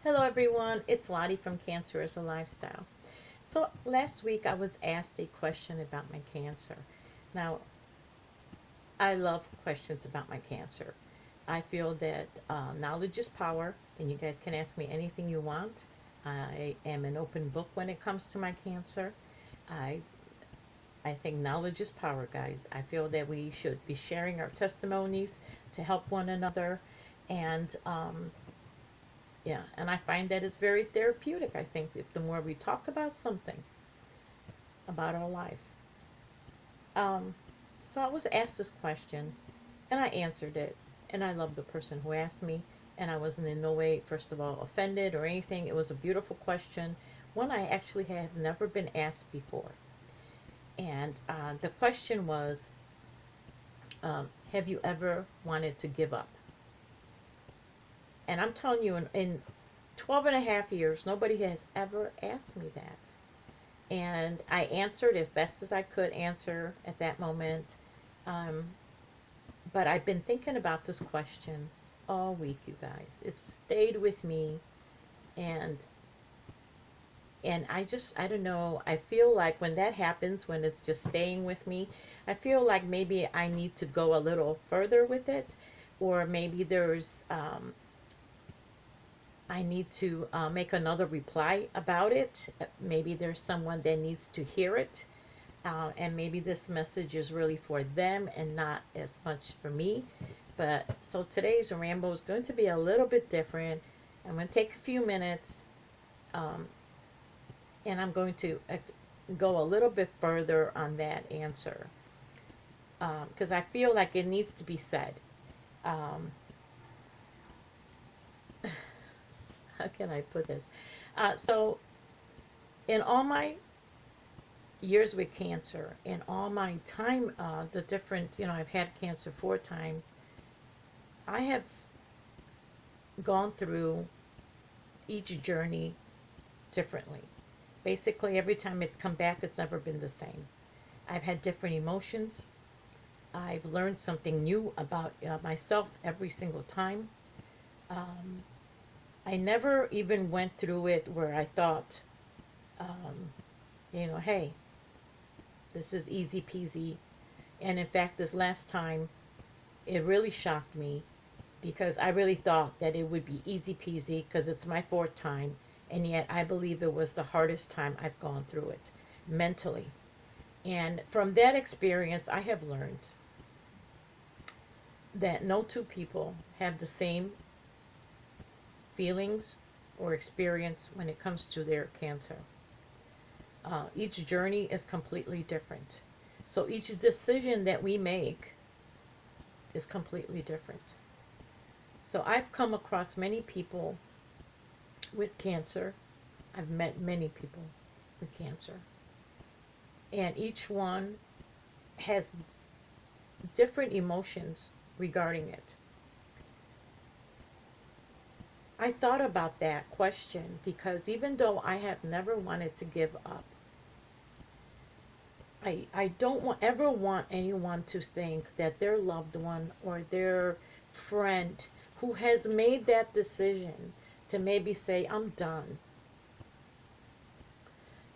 Hello everyone, it's Lottie from Cancer is a Lifestyle. So last week I was asked a question about my cancer. Now, I love questions about my cancer. I feel that knowledge is power, and you guys can ask me anything you want. I am an open book when it comes to my cancer. I I think knowledge is power, guys. I feel that we should be sharing our testimonies to help one another, and yeah, and I find that it's very therapeutic. I think if the more we talk about something about our life. Um, so I was asked this question and I answered it. And I love the person who asked me. And I wasn't in no way, first of all, offended or anything. It was a beautiful question, one I actually have never been asked before. And the question was, have you ever wanted to give up? And I'm telling you, in 12 and a half years, nobody has ever asked me that. And I answered as best as I could answer at that moment. Um, but I've been thinking about this question all week, you guys. It's stayed with me, and I don't know. I feel like when that happens, when it's just staying with me, I feel like maybe I need to go a little further with it, or maybe I need to make another reply about it. Maybe there's someone that needs to hear it. And maybe this message is really for them and not as much for me. But so today's ramble is going to be a little bit different. I'm going to take a few minutes um, and I'm going to go a little bit further on that answer because I feel like it needs to be said. Um, how can I put this? So, in all my years with cancer, in all my time, the different, I've had cancer 4 times. I have gone through each journey differently. Basically, every time it's come back, it's never been the same. I've had different emotions. I've learned something new about myself every single time. Um, I never even went through it where I thought, um, hey, this is easy peasy. And in fact, this last time, it really shocked me because I really thought that it would be easy peasy because it's my 4th time, and yet I believe it was the hardest time I've gone through it mentally. And from that experience, I have learned that no two people have the same feelings or experience when it comes to their cancer. Each journey is completely different. So each decision that we make is completely different. So I've come across many people with cancer. I've met many people with cancer. And each one has different emotions regarding it. I thought about that question because even though I have never wanted to give up, I don't ever want anyone to think that their loved one or their friend who has made that decision to maybe say, I'm done,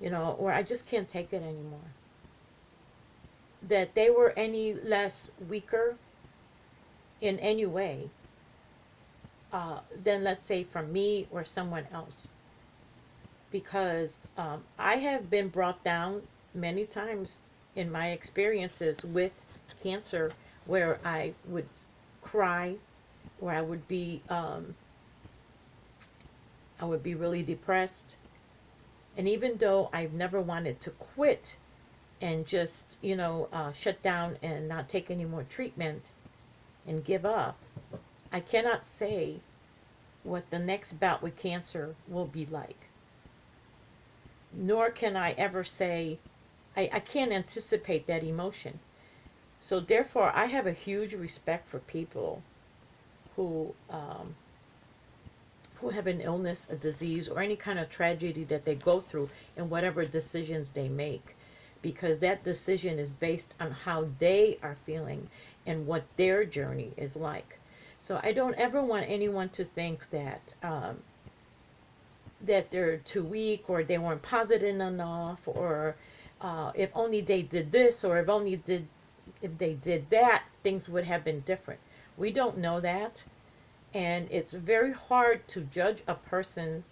or I just can't take it anymore, that they were any less weaker in any way than, let's say, from me or someone else. Because I have been brought down many times in my experiences with cancer where I would cry, where I would be really depressed. And even though I've never wanted to quit and just, shut down and not take any more treatment and give up, I cannot say what the next bout with cancer will be like. Nor can I ever say, I can't anticipate that emotion. So therefore, I have a huge respect for people who who have an illness, a disease, or any kind of tragedy that they go through and whatever decisions they make. Because that decision is based on how they are feeling and what their journey is like. So I don't ever want anyone to think that that they're too weak, or they weren't positive enough, or if only they did this, or if they did that, things would have been different. We don't know that, and it's very hard to judge a person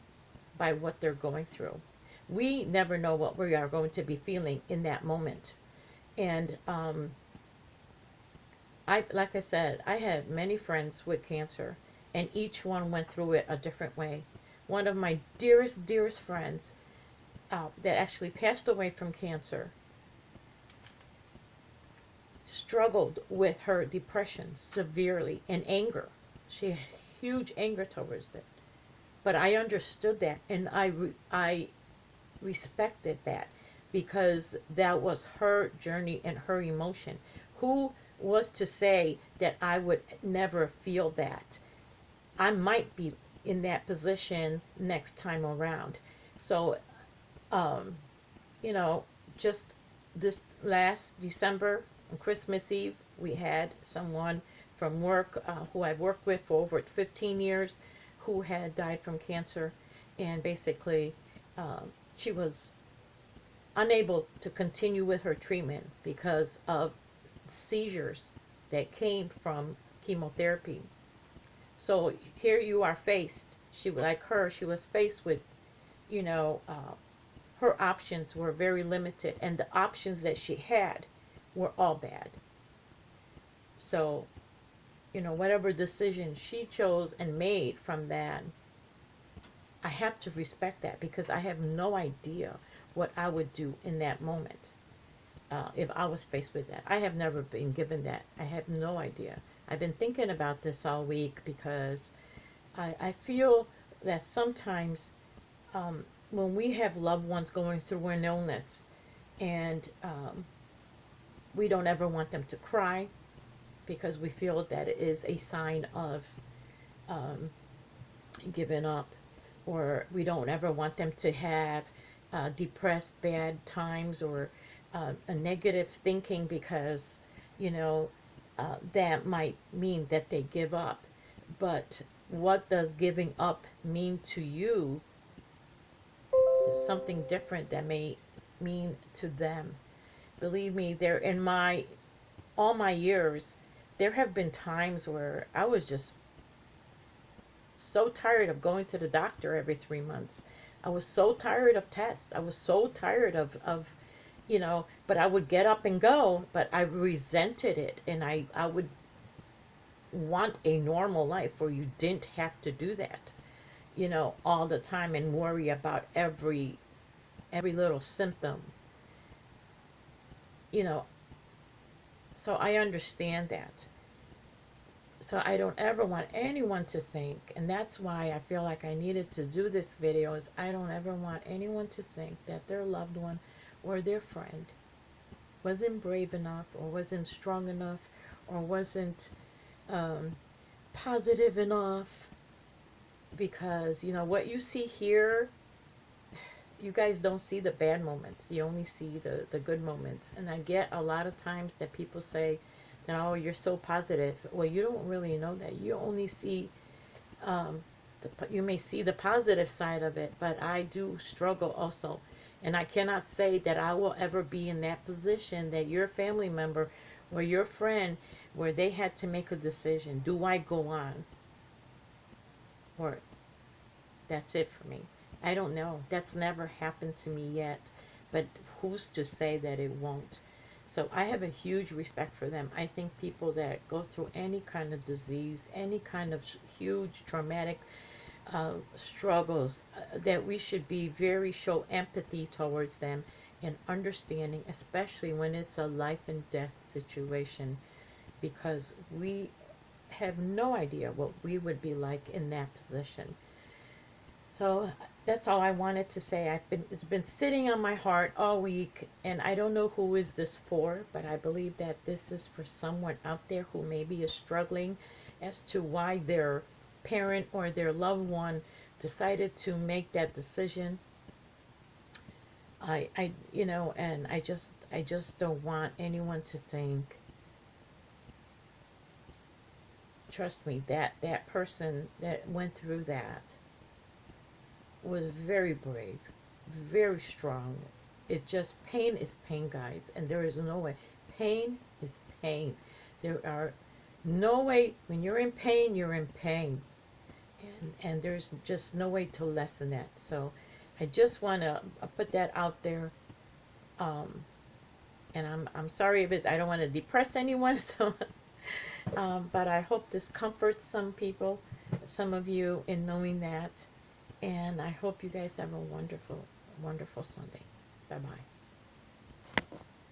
by what they're going through. We never know what we are going to be feeling in that moment. And like I said, I had many friends with cancer, and each one went through it a different way. One of my dearest, dearest friends that actually passed away from cancer struggled with her depression severely and anger. She had huge anger towards it. But I understood that, and I respected that, because that was her journey and her emotion. Who was to say that I would never feel that? I might be in that position next time around. So, um, you know, just this last December on Christmas Eve, we had someone from work who I've worked with for over 15 years who had died from cancer, and basically she was unable to continue with her treatment because of seizures that came from chemotherapy. So here you are faced, she was faced with, you know, her options were very limited, and the options that she had were all bad. So, you know, whatever decision she chose and made from that, I have to respect that, because I have no idea what I would do in that moment if I was faced with that. I have never been given that. I have no idea. I've been thinking about this all week, because I feel that sometimes when we have loved ones going through an illness, and we don't ever want them to cry, because we feel that it is a sign of um, giving up, or we don't ever want them to have depressed bad times, or a negative thinking, because you know that might mean that they give up. But what does giving up mean to you is something different that may mean to them. Believe me, there in my all my years, there have been times where I was just so tired of going to the doctor every 3 months. I was so tired of tests. I was so tired of you know, but I would get up and go, but I resented it, and I would want a normal life where you didn't have to do that, you know, all the time, and worry about every little symptom, you know. So I understand that. So I don't ever want anyone to think, and that's why I feel like I needed to do this video, is I don't ever want anyone to think that their loved one or their friend wasn't brave enough, or wasn't strong enough, or wasn't um, positive enough. Because you know what you see here, you guys don't see the bad moments, you only see the good moments. And I get a lot of times that people say, oh, you're so positive. Well, you don't really know that. You only see you may see the positive side of it, but I do struggle also. And I cannot say that I will ever be in that position that your family member or your friend, where they had to make a decision. Do I go on? Or that's it for me. I don't know. That's never happened to me yet. But who's to say that it won't? So I have a huge respect for them. I think people that go through any kind of disease, any kind of huge traumatic struggles, that we should be show empathy towards them, and understanding, especially when it's a life and death situation, because we have no idea what we would be like in that position. So that's all I wanted to say. It's been sitting on my heart all week, and I don't know who is this for, but I believe that this is for someone out there who maybe is struggling as to why their parent or their loved one decided to make that decision. You know, and I just don't want anyone to think, trust me, that that person that went through that was very brave, very strong. It just, pain is pain, guys, and there is no way. Pain is pain. There are no way, when you're in pain, you're in pain. And there's just no way to lessen that. So I just want to put that out there. And I'm sorry if I don't want to depress anyone. So, but I hope this comforts some people, some of you, in knowing that. And I hope you guys have a wonderful, wonderful Sunday. Bye-bye.